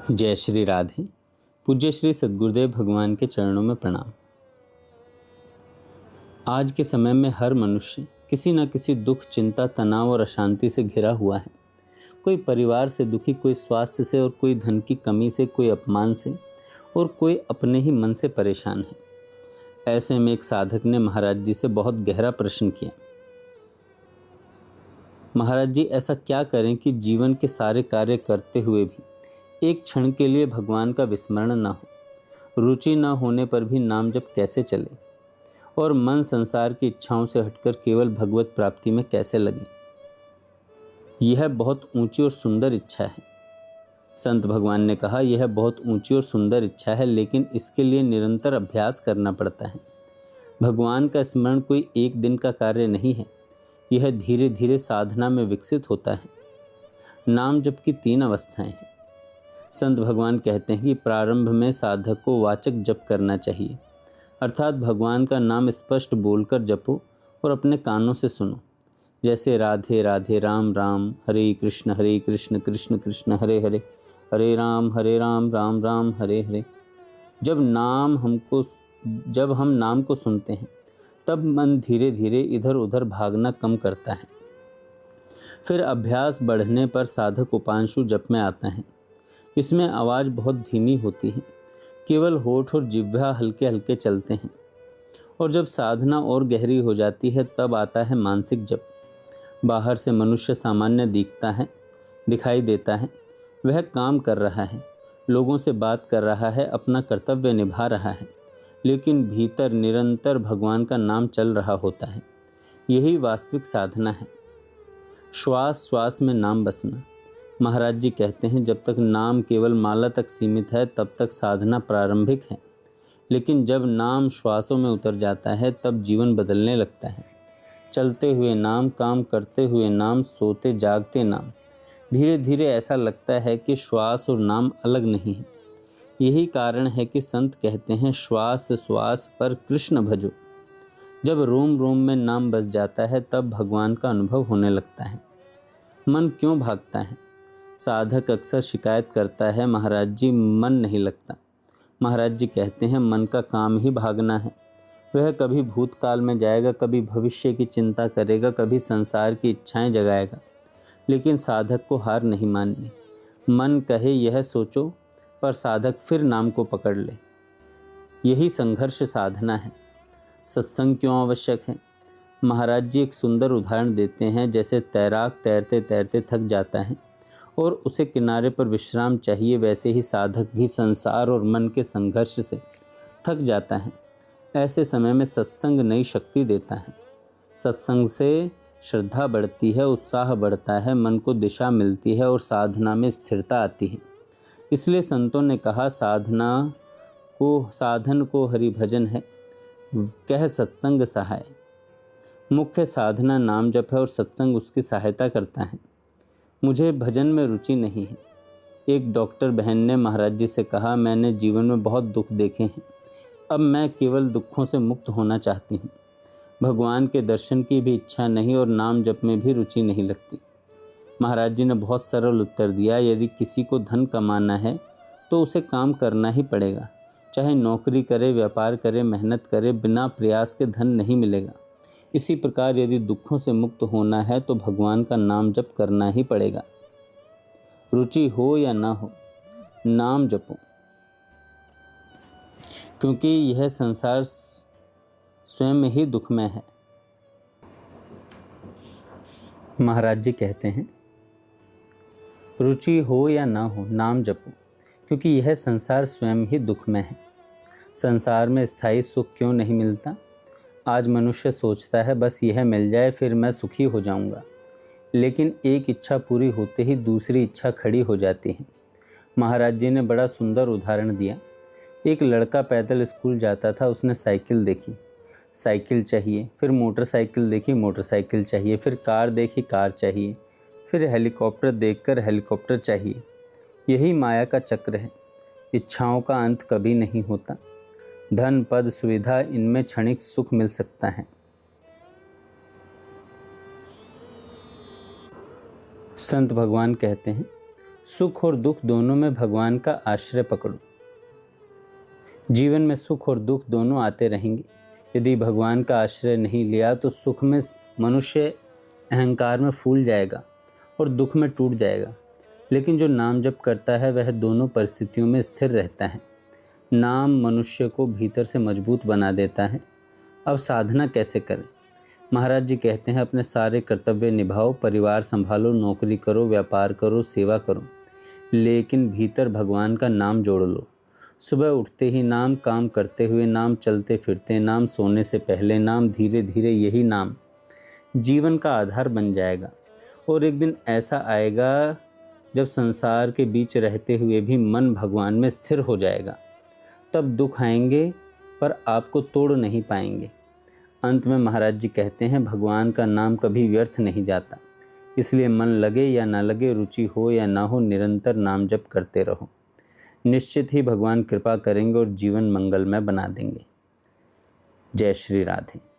जय श्री राधे। पूज्य श्री सद्गुरुदेव भगवान के चरणों में प्रणाम। आज के समय में हर मनुष्य किसी न किसी दुख, चिंता, तनाव और अशांति से घिरा हुआ है। कोई परिवार से दुखी, कोई स्वास्थ्य से, और कोई धन की कमी से, कोई अपमान से, और कोई अपने ही मन से परेशान है। ऐसे में एक साधक ने महाराज जी से बहुत गहरा प्रश्न किया। महाराज जी, ऐसा क्या करें कि जीवन के सारे कार्य करते हुए भी एक क्षण के लिए भगवान का विस्मरण न हो। रुचि न होने पर भी नाम जप कैसे चले, और मन संसार की इच्छाओं से हटकर केवल भगवत प्राप्ति में कैसे लगे। यह बहुत ऊंची और सुंदर इच्छा है। संत भगवान ने कहा, यह बहुत ऊंची और सुंदर इच्छा है, लेकिन इसके लिए निरंतर अभ्यास करना पड़ता है। भगवान का स्मरण कोई एक दिन का कार्य नहीं है। यह धीरे धीरे साधना में विकसित होता है। नाम जप की 3 अवस्थाएं हैं। संत भगवान कहते हैं कि प्रारंभ में साधक को वाचक जप करना चाहिए, अर्थात भगवान का नाम स्पष्ट बोलकर जपो और अपने कानों से सुनो। जैसे राधे राधे, राम राम, हरे कृष्ण कृष्ण कृष्ण हरे हरे, हरे राम राम राम हरे हरे। जब हम नाम को सुनते हैं तब मन धीरे धीरे इधर उधर भागना कम करता है। फिर अभ्यास बढ़ने पर साधक उपांशु जप में आता है। इसमें आवाज़ बहुत धीमी होती है, केवल होठ और जिह्वा हल्के हल्के चलते हैं। और जब साधना और गहरी हो जाती है तब आता है मानसिक जप। बाहर से मनुष्य सामान्य दिखाई देता है। वह काम कर रहा है, लोगों से बात कर रहा है, अपना कर्तव्य निभा रहा है, लेकिन भीतर निरंतर भगवान का नाम चल रहा होता है। यही वास्तविक साधना है। श्वास श्वास में नाम बसना। महाराज जी कहते हैं, जब तक नाम केवल माला तक सीमित है तब तक साधना प्रारंभिक है, लेकिन जब नाम श्वासों में उतर जाता है तब जीवन बदलने लगता है। चलते हुए नाम, काम करते हुए नाम, सोते जागते नाम। धीरे धीरे ऐसा लगता है कि श्वास और नाम अलग नहीं है। यही कारण है कि संत कहते हैं, श्वास श्वास पर कृष्ण भजो। जब रोम रोम में नाम बस जाता है तब भगवान का अनुभव होने लगता है। मन क्यों भागता है? साधक अक्सर शिकायत करता है, महाराज जी मन नहीं लगता। महाराज जी कहते हैं, मन का काम ही भागना है। वह कभी भूतकाल में जाएगा, कभी भविष्य की चिंता करेगा, कभी संसार की इच्छाएं जगाएगा, लेकिन साधक को हार नहीं माननी। मन कहे यह सोचो, पर साधक फिर नाम को पकड़ ले। यही संघर्ष साधना है। सत्संग क्यों आवश्यक है? महाराज जी एक सुंदर उदाहरण देते हैं। जैसे तैराक तैरते तैरते थक जाता है और उसे किनारे पर विश्राम चाहिए, वैसे ही साधक भी संसार और मन के संघर्ष से थक जाता है। ऐसे समय में सत्संग नई शक्ति देता है। सत्संग से श्रद्धा बढ़ती है, उत्साह बढ़ता है, मन को दिशा मिलती है और साधना में स्थिरता आती है। इसलिए संतों ने कहा, साधन को हरि भजन है, कह सत्संग सहाय। मुख्य साधना नाम जप है और सत्संग उसकी सहायता करता है। मुझे भजन में रुचि नहीं है। एक डॉक्टर बहन ने महाराज जी से कहा, मैंने जीवन में बहुत दुख देखे हैं, अब मैं केवल दुखों से मुक्त होना चाहती हूँ। भगवान के दर्शन की भी इच्छा नहीं और नाम जप में भी रुचि नहीं लगती। महाराज जी ने बहुत सरल उत्तर दिया, यदि किसी को धन कमाना है तो उसे काम करना ही पड़ेगा। चाहे नौकरी करे, व्यापार करे, मेहनत करे, बिना प्रयास के धन नहीं मिलेगा। इसी प्रकार यदि दुखों से मुक्त होना है तो भगवान का नाम जप करना ही पड़ेगा। रुचि हो या ना हो, नाम जपो, क्योंकि यह संसार स्वयं ही दुखमय है। महाराज जी कहते हैं, रुचि हो या ना हो, नाम जपो, क्योंकि यह संसार स्वयं ही दुखमय है। संसार में स्थायी सुख क्यों नहीं मिलता? आज मनुष्य सोचता है, बस यह मिल जाए फिर मैं सुखी हो जाऊंगा, लेकिन एक इच्छा पूरी होते ही दूसरी इच्छा खड़ी हो जाती है। महाराज जी ने बड़ा सुंदर उदाहरण दिया। एक लड़का पैदल स्कूल जाता था। उसने साइकिल देखी, साइकिल चाहिए, फिर मोटरसाइकिल देखी, मोटरसाइकिल चाहिए, फिर कार देखी, कार चाहिए, फिर हेलीकॉप्टर देखकर हेलीकॉप्टर चाहिए। यही माया का चक्र है। इच्छाओं का अंत कभी नहीं होता। धन, पद, सुविधा, इनमें क्षणिक सुख मिल सकता है। संत भगवान कहते हैं, सुख और दुख दोनों में भगवान का आश्रय पकड़ो। जीवन में सुख और दुख दोनों आते रहेंगे। यदि भगवान का आश्रय नहीं लिया तो सुख में मनुष्य अहंकार में फूल जाएगा और दुख में टूट जाएगा। लेकिन जो नाम जप करता है वह दोनों परिस्थितियों में स्थिर रहता है। नाम मनुष्य को भीतर से मजबूत बना देता है। अब साधना कैसे करें? महाराज जी कहते हैं, अपने सारे कर्तव्य निभाओ, परिवार संभालो, नौकरी करो, व्यापार करो, सेवा करो, लेकिन भीतर भगवान का नाम जोड़ लो। सुबह उठते ही नाम, काम करते हुए नाम, चलते फिरते नाम, सोने से पहले नाम, धीरे धीरे यही नाम जीवन का आधार बन जाएगा। और एक दिन ऐसा आएगा जब संसार के बीच रहते हुए भी मन भगवान में स्थिर हो जाएगा। तब दुख आएंगे पर आपको तोड़ नहीं पाएंगे। अंत में महाराज जी कहते हैं, भगवान का नाम कभी व्यर्थ नहीं जाता। इसलिए मन लगे या ना लगे, रुचि हो या ना हो, निरंतर नाम जप करते रहो। निश्चित ही भगवान कृपा करेंगे और जीवन मंगलमय बना देंगे। जय श्री राधे।